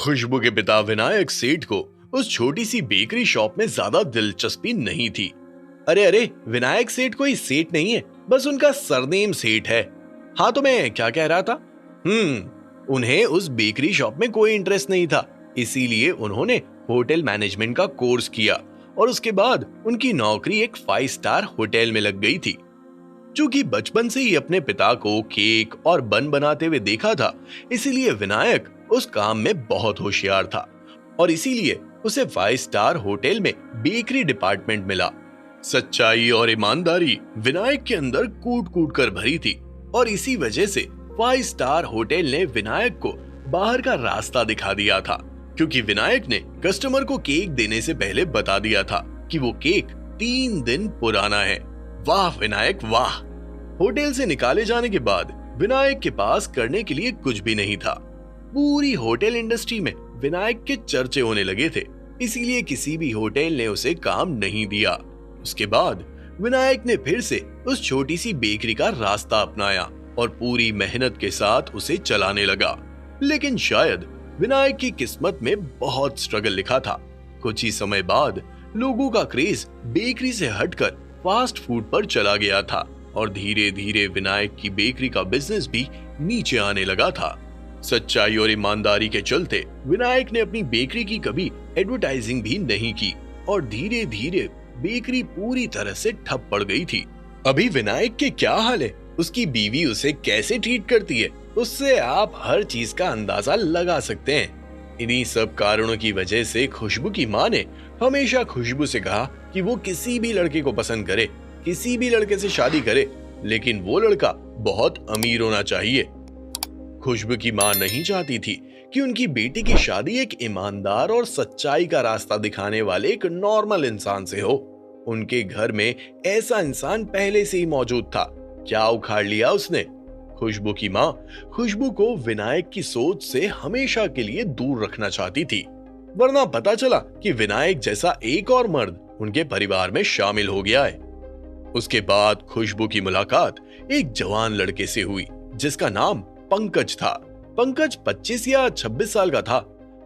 खुशबू के पिता विनायक सेठ को उस छोटी सी बेकरी शॉप में ज्यादा दिलचस्पी नहीं थी। अरे अरे, विनायक सेठ कोई सेठ नहीं है, बस उनका सरनेम सेठ है। हाँ, तो मैं क्या कह रहा था। उन्हें उस बेकरी शॉप में कोई इंटरेस्ट नहीं था, इसीलिए उन्होंने होटल मैनेजमेंट का कोर्स किया और उसके बाद उनकी नौकरी एक 5 स्टार होटल में लग गई थी। चूंकि बचपन से ही अपने पिता को केक और बन बनाते हुए देखा था, इसीलिए विनायक उस काम में बहुत होशियार था और इसीलिए उसे 5 स्टार होटल में बेकरी डिपार्टमेंट मिला। सच्चाई और ईमानदारी विनायक के अंदर कूट कूट कर भरी थी और इसी वजह से 5 स्टार होटल ने विनायक को बाहर का रास्ता दिखा दिया था, क्योंकि विनायक ने कस्टमर को केक देने से पहले बता दिया था कि वो केक 3 दिन पुराना है। वाह विनायक वाह। होटल से निकाले जाने के बाद विनायक के पास करने के लिए कुछ भी नहीं था। पूरी होटल इंडस्ट्री में विनायक के चर्चे होने लगे थे, इसीलिए किसी भी होटल ने उसे काम नहीं दिया। उसके बाद विनायक ने फिर से उस छोटी सी बेकरी का रास्ता अपनाया और पूरी मेहनत के साथ उसे चलाने लगा। लेकिन शायद विनायक की किस्मत में बहुत स्ट्रगल लिखा था। कुछ ही समय बाद लोगों का क्रेज बेकरी से हटकर फास्ट फूड पर चला गया था और धीरे धीरे विनायक की बेकरी का बिजनेस भी नीचे आने लगा था। सच्चाई और ईमानदारी के चलते विनायक ने अपनी बेकरी की कभी एडवर्टाइजिंग भी नहीं की और धीरे धीरे बेकरी पूरी तरह से ठप पड़ गई थी। अभी विनायक के क्या हाल है, उसकी बीवी उसे कैसे ट्रीट करती है, उससे आप हर चीज का अंदाजा लगा सकते हैं। इन्हीं सब कारणों की वजह से खुशबू की माँ ने हमेशा खुशबू से कहा कि वो किसी भी लड़के को पसंद करे, किसी भी लड़के से शादी करे, लेकिन वो लड़का बहुत अमीर होना चाहिए। खुशबू की माँ नहीं चाहती थी कि उनकी बेटी की शादी एक ईमानदार और सच्चाई का रास्ता दिखाने वाले एक नॉर्मल इंसान से हो। उनके घर में ऐसा इंसान पहले से ही मौजूद था, क्या उखाड़ लिया उसने। खुशबू की माँ खुशबू को विनायक की सोच से हमेशा के लिए दूर रखना चाहती थी, वरना पता चला कि विनायक जैसा एक और मर्द उनके परिवार में शामिल हो गया है। उसके बाद खुशबू की मुलाकात एक जवान लड़के से हुई जिसका नाम पंकज था। पंकज 25 या 26 साल का था।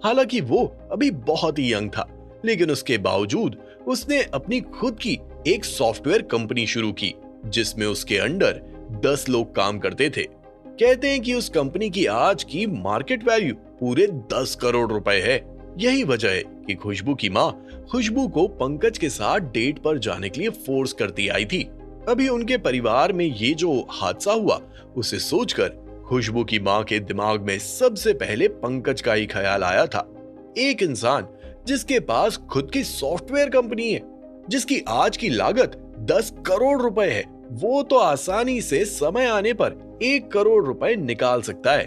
हालांकि वो अभी बहुत ही यंग था, लेकिन उसके बावजूद उसने अपनी खुद की एक सॉफ्टवेयर कंपनी शुरू की जिसमें उसके अंडर 10 लोग काम करते थे। कहते हैं कि उस कंपनी की आज की मार्केट वैल्यू पूरे 10 करोड़ रुपए है। यही वजह है कि खुशबू की माँ खुशबू को पंकज के साथ डेट पर जाने के लिए फोर्स करती आई थी। अभी उनके परिवार में ये जो हादसा हुआ उसे सोचकर खुशबू की माँ के दिमाग में सबसे पहले पंकज का ही ख्याल आया था। एक इंसान जिसके पास खुद की सॉफ्टवेयर कंपनी है, जिसकी आज की लागत 10 करोड़ रुपए है, वो तो आसानी से समय आने पर 1 करोड़ रुपए निकाल सकता है।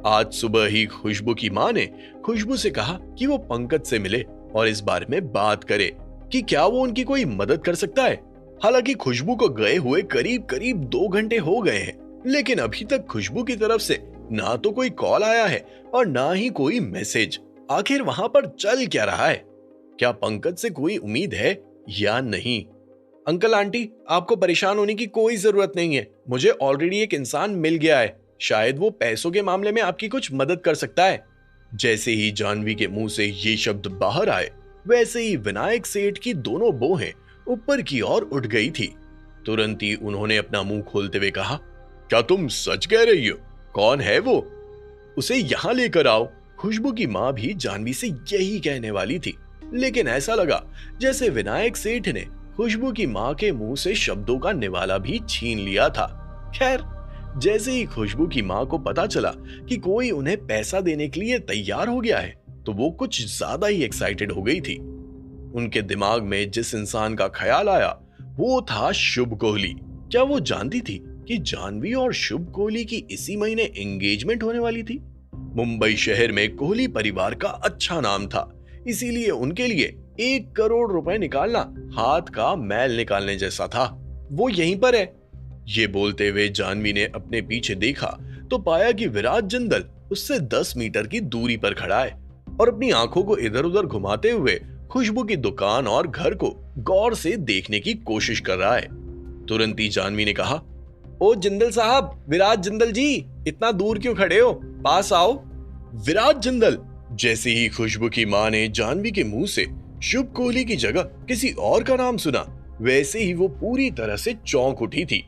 आज सुबह ही खुशबू की माँ ने खुशबू से कहा कि वो पंकज से मिले और इस बारे में बात करे कि क्या वो उनकी कोई मदद कर सकता है। हालांकि खुशबू को गए हुए करीब करीब 2 घंटे हो गए हैं, लेकिन अभी तक खुशबू की तरफ से ना तो कोई कॉल आया है और ना ही कोई मैसेज। आखिर वहां पर चल क्या रहा है? क्या पंकज से कोई उम्मीद है या नहीं? अंकल आंटी, आपको परेशान होने की कोई जरूरत नहीं है। मुझे ऑलरेडी एक इंसान मिल गया है, शायद वो पैसों के मामले में आपकी कुछ मदद कर सकता है। जैसे ही जानवी के मुंह से ये शब्द बाहर आए, वैसे ही विनायक सेठ की दोनों बोहें ऊपर की ओर उठ गई थी। तुरंत ही उन्होंने अपना मुंह खोलते हुए कहा, क्या तुम सच कह रही हो? कौन है वो? उसे यहाँ लेकर आओ। खुशबू की माँ भी जानवी से यही कहने वाली थी, लेकिन ऐसा लगा जैसे विनायक सेठ ने खुशबू की माँ के मुंह से शब्दों का निवाला भी छीन लिया था। खैर, जैसे ही खुशबू की माँ को पता चला कि कोई उन्हें पैसा देने के लिए तैयार हो गया है, तो वो कुछ ज्यादा ही एक्साइटेड हो गई थी। उनके दिमाग में जिस इंसान का ख्याल आया वो था शुभ कोहली। क्या वो जानती थी कि जानवी और शुभ कोहली की इसी महीने एंगेजमेंट होने वाली थी? मुंबई शहर में कोहली परिवार का अच्छा नाम था, इसीलिए उनके लिए 1 करोड़ रुपए निकालना हाथ का मैल निकालने जैसा था। वो यहीं पर है। ये बोलते हुए जानवी ने अपने पीछे देखा तो पाया कि विराट जिंदल उससे 10 मीटर की दूरी पर खड़ा है और अपनी आंखों को इधर उधर घुमाते हुए खुशबू की दुकान और घर को गौर से देखने की कोशिश कर रहा है। तुरंत ही जानवी ने कहा, ओ जिंदल साहब, विराट जिंदल जी, इतना दूर क्यों खड़े हो? पास आओ। विराट जिंदल जैसे ही खुशबू की माँ ने जानवी के मुंह से शुभ कोहली की जगह किसी और का नाम सुना, वैसे ही वो पूरी तरह से चौंक उठी थी।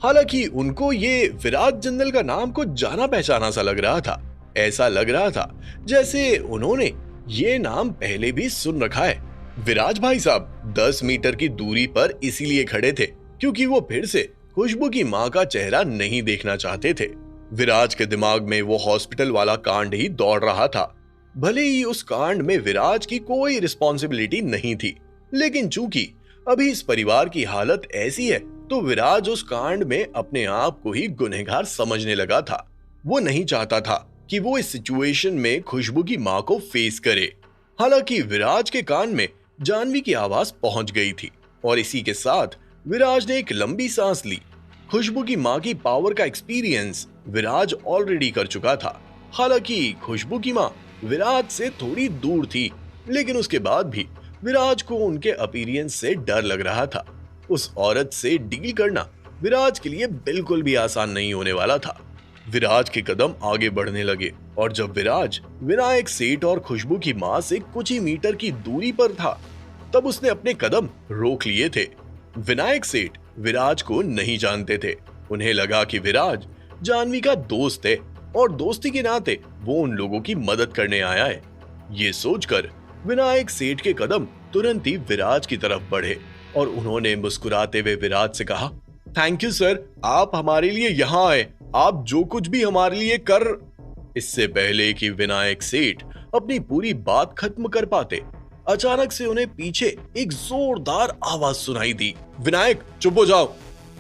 हालांकि उनको ये विराट जिंदल का नाम कुछ जाना पहचाना सा लग रहा था। ऐसा लग रहा था जैसे उन्होंने ये नाम पहले भी सुन रखा है। विराज भाई साहब 10 मीटर की दूरी पर इसीलिए खड़े थे क्योंकि वो फिर से खुशबू की माँ का चेहरा नहीं देखना चाहते थे। विराज के दिमाग में वो हॉस्पिटल वाला कांड ही दौड़ रहा था। भले ही उस कांड में विराज की कोई रिस्पॉन्सिबिलिटी नहीं थी, लेकिन चूंकि अभी इस परिवार की हालत ऐसी है तो विराज उस कांड में अपने आप को ही गुनहगार समझने लगा था। वो नहीं चाहता था कि वो इस सिचुएशन में खुशबू की माँ को फेस करे। हालांकि विराज के कान में जानवी की आवाज पहुंच गई थी और इसी के साथ विराज ने एक लंबी सांस ली। खुशबू की माँ की पावर का एक्सपीरियंस विराज ऑलरेडी कर चुका था। हालांकि खुशबू की माँ विराज से थोड़ी दूर थी, लेकिन उसके बाद भी विराज को उनके अपीयरेंस से डर लग रहा था। उस औरत से डील करना विराज के लिए बिल्कुल भी आसान नहीं होने वाला था। विराज के कदम आगे बढ़ने लगे और जब विराज विनायक सेठ और खुशबू की माँ से कुछ ही मीटर की दूरी पर था, तब उसने अपने कदम रोक लिए थे। विनायक सेठ विराज को नहीं जानते थे। उन्हें लगा कि विराज जानवी का दोस्त है और दोस्ती के नाते वो उन लोगों की मदद करने आया है। ये सोचकर विनायक सेठ के कदम तुरंत ही विराज की तरफ बढ़े और उन्होंने मुस्कुराते हुए विराज से कहा, थैंक यू सर, आप हमारे लिए यहाँ आए, आप जो कुछ भी हमारे लिए कर। इससे पहले कि विनायक सेठ अपनी पूरी बात खत्म कर पाते, अचानक से उन्हें पीछे एक जोरदार आवाज सुनाई दी, विनायक चुप हो जाओ।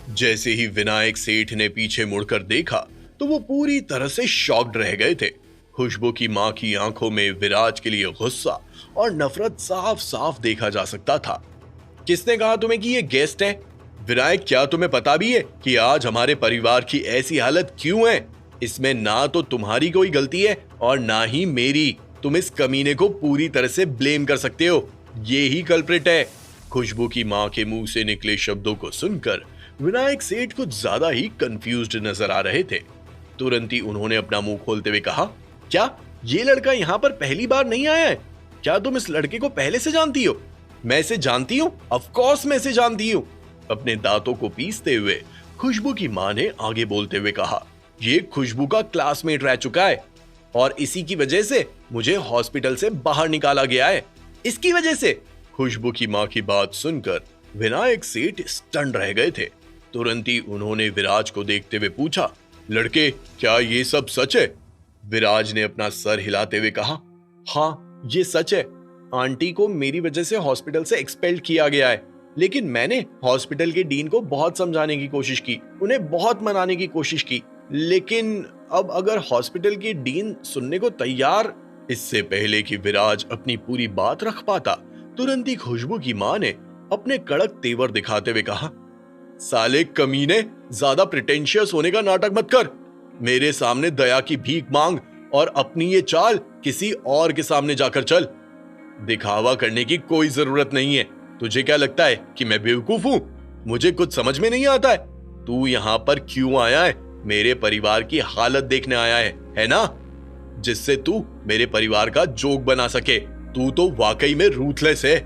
जैसे ही विनायक सेठ ने पीछे मुड़कर देखा तो वो पूरी तरह से शॉक्ड रह गए थे। खुशबू की माँ की आंखों में विराज के लिए गुस्सा और नफरत साफ साफ देखा जा सकता था। किसने कहा तुम्हें कि ये गेस्ट है? विनायक, क्या तुम्हें पता भी है कि आज हमारे परिवार की ऐसी हालत क्यों है? इसमें ना तो तुम्हारी कोई गलती है और ना ही मेरी। तुम इस कमीने को पूरी तरह से ब्लेम कर सकते हो, ये ही कल्प्रिट है। खुशबू की माँ के मुंह से निकले शब्दों को सुनकर विनायक सेठ कुछ ज्यादा ही कंफ्यूज्ड नजर आ रहे थे। तुरंत ही उन्होंने अपना मुंह खोलते हुए कहा, क्या ये लड़का यहाँ पर पहली बार नहीं आया है? क्या तुम इस लड़के को पहले से जानती हो? मैं इसे जानती हूँ, ऑफ कोर्स मैं इसे जानती हूँ। अपने दांतों को पीसते हुए खुशबू की माँ ने आगे बोलते हुए कहा, ये खुशबू का क्लासमेट रह चुका है और इसी की वजह से मुझे हॉस्पिटल से बाहर निकाला गया है। इसकी वजह से? खुशबू की माँ की बात सुनकर विनायक सेठ स्टन रह गए थे। तुरंत ही उन्होंने विराज को देखते हुए पूछा, लड़के, क्या ये सब सच है? विराज ने अपना सर हिलाते हुए कहा, हाँ ये सच है। आंटी को मेरी वजह से हॉस्पिटल से एक्सपेल किया गया है, लेकिन मैंने हॉस्पिटल के डीन को बहुत समझाने की कोशिश की, उन्हें बहुत मनाने की कोशिश की, लेकिन अब अगर हॉस्पिटल के डीन सुनने को तैयार। इससे पहले कि विराज अपनी पूरी बात रख पाता, तुरंत ही खुशबू की माँ ने अपने कड़क तेवर दिखाते हुए कहा, साले कमीने, ज्यादा प्रिटेंशियस होने का नाटक मत कर। मेरे सामने दया की भीख मांग और अपनी ये चाल किसी और के सामने जाकर चल। दिखावा करने की कोई जरूरत नहीं है। तुझे क्या लगता है कि मैं बेवकूफ हूं? मुझे कुछ समझ में नहीं आता है। तू यहाँ पर क्यों आया है? मेरे परिवार की हालत देखने आया है ना? जिससे तू मेरे परिवार का जोक बना सके। तू तो वाकई में रूथलेस है।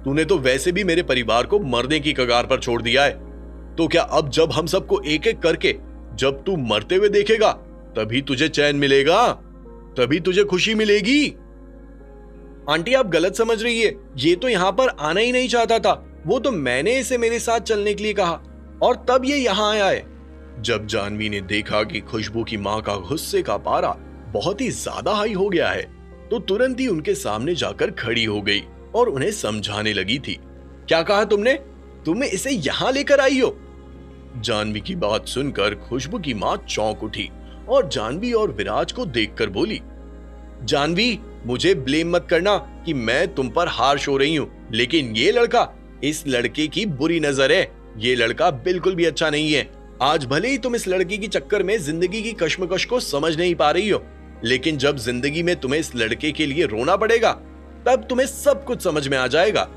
तूने तो वैसे भी मेरे परिवार को मरने की कगार पर छोड़ दिया है। तो क्या अब जब हम सबको एक एक करके जब तू मरते हुए देखेगा, तभी तुझे चैन मिलेगा, तभी तुझे खुशी मिलेगी। आंटी, आप गलत समझ रही है। ये तो यहाँ पर आना ही नहीं चाहता था। वो तो मैंने इसे मेरे साथ चलने के लिए कहा और तब ये यहाँ आया है। जब जानवी ने देखा कि खुशबू की माँ का गुस्से का पारा बहुत ही ज्यादा हाई हो गया है, तो तुरंत ही उनके सामने जाकर खड़ी हो गई और उन्हें समझाने लगी थी। क्या कहा तुमने? तुम इसे यहाँ लेकर आई हो? जानवी की बात सुनकर खुशबू की माँ चौंक उठी और जानवी और विराज को देखकर बोली, जानवी, मुझे ब्लेम मत करना कि मैं तुम पर हार्श हो रही हूँ, लेकिन ये लड़का, इस लड़के की बुरी नजर है। ये लड़का बिल्कुल भी अच्छा नहीं है। आज भले ही तुम इस लड़के की चक्कर में जिंदगी की कश्मकश को समझ नहीं पा रही हो, लेकिन जब जिंदगी में तुम्हें इस लड़के के लिए रोना पड़ेगा, तब तुम्हें सब कुछ समझ में आ जाएगा।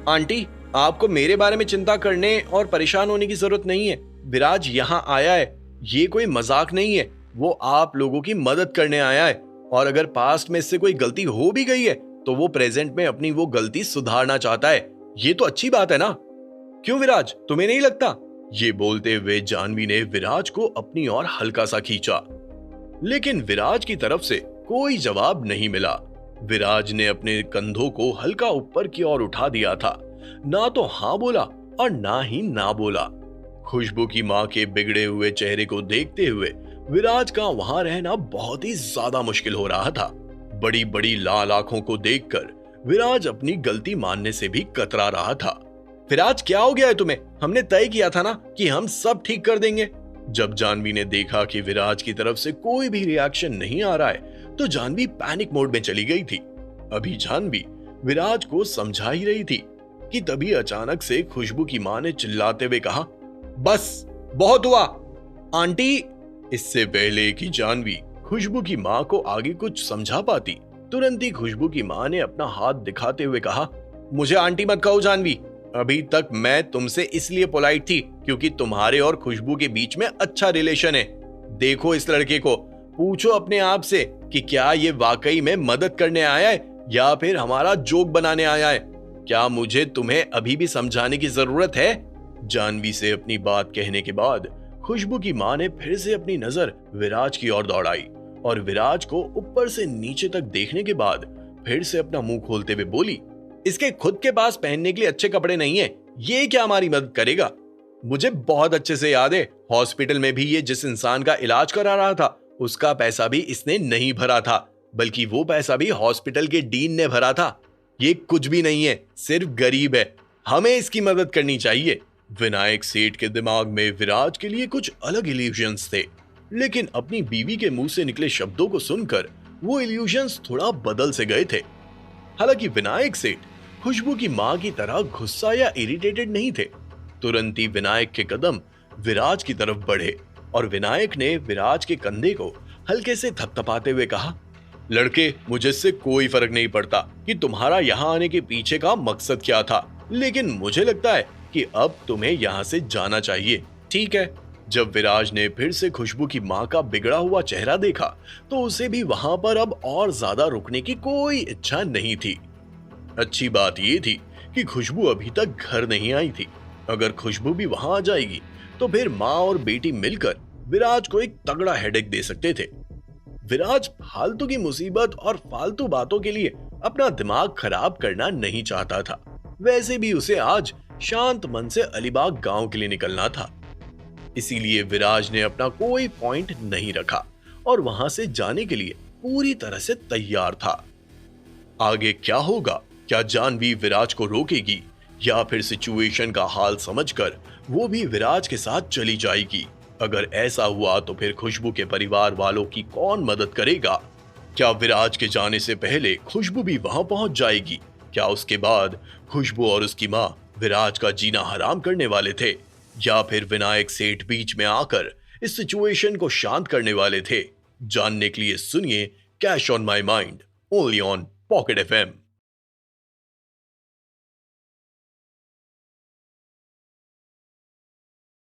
आंटी, आपको मेरे बारे में चिंता करने और परेशान होने की जरूरत नहीं है। विराज यहाँ आया है, ये कोई मजाक नहीं है। वो आप लोगों की मदद करने आया है और अगर पास्ट में इससे कोई गलती हो भी गई है तो वो प्रेजेंट में अपनी वो गलती सुधारना चाहता है। ये तो अच्छी बात है ना? क्यों विराज, तुम्हें नहीं लगता? ये बोलते हुए जानवी ने विराज को अपनी ओर हल्का सा खींचा, लेकिन विराज की तरफ से कोई जवाब नहीं मिला। विराज ने अपने कंधों को हल्का ऊपर की ओर उठा दिया था, ना तो हाँ बोला और ना ही ना बोला। खुशबू की माँ के बिगड़े हुए चेहरे को देखते हुए विराज का वहां रहना बहुत ही ज्यादा मुश्किल हो रहा था। बड़ी बड़ी लाल आंखों को देखकर विराज अपनी गलती मानने से भी कतरा रहा था। विराज, क्या हो गया है तुम्हें? हमने तय किया था ना कि हम सब ठीक कर देंगे। जब जानवी ने देखा कि विराज की तरफ से कोई भी रिएक्शन नहीं आ रहा है तो जानवी पैनिक मोड में चली गई थी। अभी जानवी विराज को समझा ही रही थी कि तभी अचानक से खुशबू की मां ने चिल्लाते हुए कहा, बस बहुत हुआ आंटी। इससे पहले कि जानवी खुशबू की मां को आगे कुछ समझा पाती, तुरंत ही खुशबू की मां ने अपना हाथ दिखाते हुए कहा, मुझे आंटी मत कहो जानवी। अभी तक मैं तुमसे इसलिए पोलाइट थी क्योंकि तुम्हारे और खुशबू के बीच में अच्छा रिलेशन है। देखो इस लड़के को, पूछो अपने आप से कि क्या ये वाकई में मदद करने आया है या फिर हमारा जोक बनाने आया है। क्या मुझे तुम्हें अभी भी समझाने की जरूरत है? जानवी से अपनी बात कहने के बाद खुशबू की मां ने फिर से अपनी नजर विराज की ओर दौड़ाई और विराज को ऊपर से नीचे तक देखने के बाद फिर से अपना मुंह खोलते हुए बोली, इसके खुद के पास पहनने के लिए अच्छे कपड़े नहीं है, ये क्या हमारी मदद करेगा? मुझे बहुत अच्छे से याद है, हॉस्पिटल में भी ये जिस इंसान का इलाज करा रहा था उसका पैसा भी इसने नहीं भरा था, बल्कि वो पैसा भी हॉस्पिटल के डीन ने भरा था। ये कुछ भी नहीं है, सिर्फ गरीब है, हमें इसकी मदद करनी चाहिए। विनायक सेठ के दिमाग में विराज के लिए कुछ अलग इल्यूजन्स थे, लेकिन अपनी बीवी के मुंह से निकले शब्दों को सुनकर वो इल्यूजन्स थोड़ा बदल से गए थे। हालांकि विनायक सेठ खुशबू की मां की तरह गुस्सा या इरिटेटेड नहीं थे। तुरंत ही विनायक के कदम विराज की तरफ बढ़े और विनायक ने विराज के कंधे को हल्के से थपथपाते हुए कहा, लड़के, मुझे इससे कोई फर्क नहीं पड़ता कि तुम्हारा यहाँ आने के पीछे का मकसद क्या था, लेकिन मुझे लगता है कि अब तुम्हें यहाँ से जाना चाहिए, ठीक है? जब विराज ने फिर से खुशबू की मां का बिगड़ा हुआ चेहरा देखा तो उसे भी वहां पर अब और ज्यादा रुकने की कोई इच्छा नहीं थी। अच्छी बात यह थी कि खुशबू अभी तक घर नहीं आई थी। अगर खुशबू भी वहां आ जाएगी तो फिर मां और बेटी मिलकर विराज को एक तगड़ा हेडेक दे सकते थे। विराज फालतू की मुसीबत और फालतू बातों के लिए अपना दिमाग खराब करना नहीं चाहता था। वैसे भी उसे आज शांत मन से अलीबाग गांव के लिए निकलना था, इसीलिए विराज ने अपना कोई पॉइंट नहीं रखा और वहां से जाने के लिए पूरी तरह से तैयार था। आगे क्या होगा? क्या जानवी विराज को रोकेगी या फिर सिचुएशन का हाल समझकर वो भी विराज के साथ चली जाएगी? अगर ऐसा हुआ तो फिर खुशबू के परिवार वालों की कौन मदद करेगा? क्या विराज के जाने से पहले खुशबू भी वहां पहुंच जाएगी? क्या उसके बाद खुशबू और उसकी मां विराज का जीना हराम करने वाले थे या फिर विनायक सेठ बीच में आकर इस सिचुएशन को शांत करने वाले थे? जानने के लिए सुनिए cash on my mind, only on pocket FM।